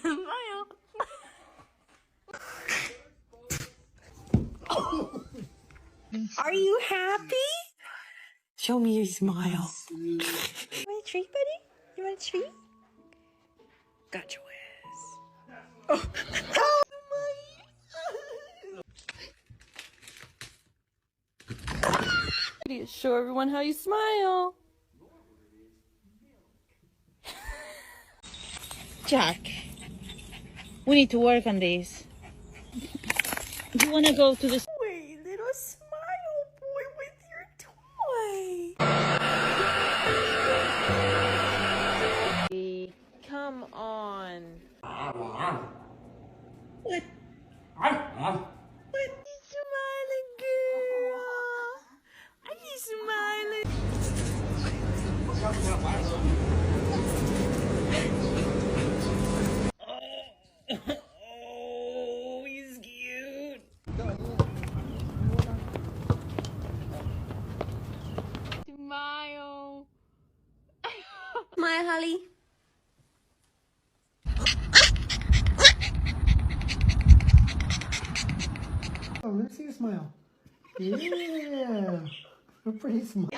Smile. Are you happy? Show me your smile. You want a treat, buddy? You want a treat? Got your ass. Oh. Show everyone how you smile. Jack, we need to work on this. You want to go to the... Wait, little smile boy with your toy. Hey, come on. What? What? You smiling, girl. Are you smiling? Oh, he's cute. Smile. Smile, Holly. Oh, let me see your smile. Yeah, a pretty smile.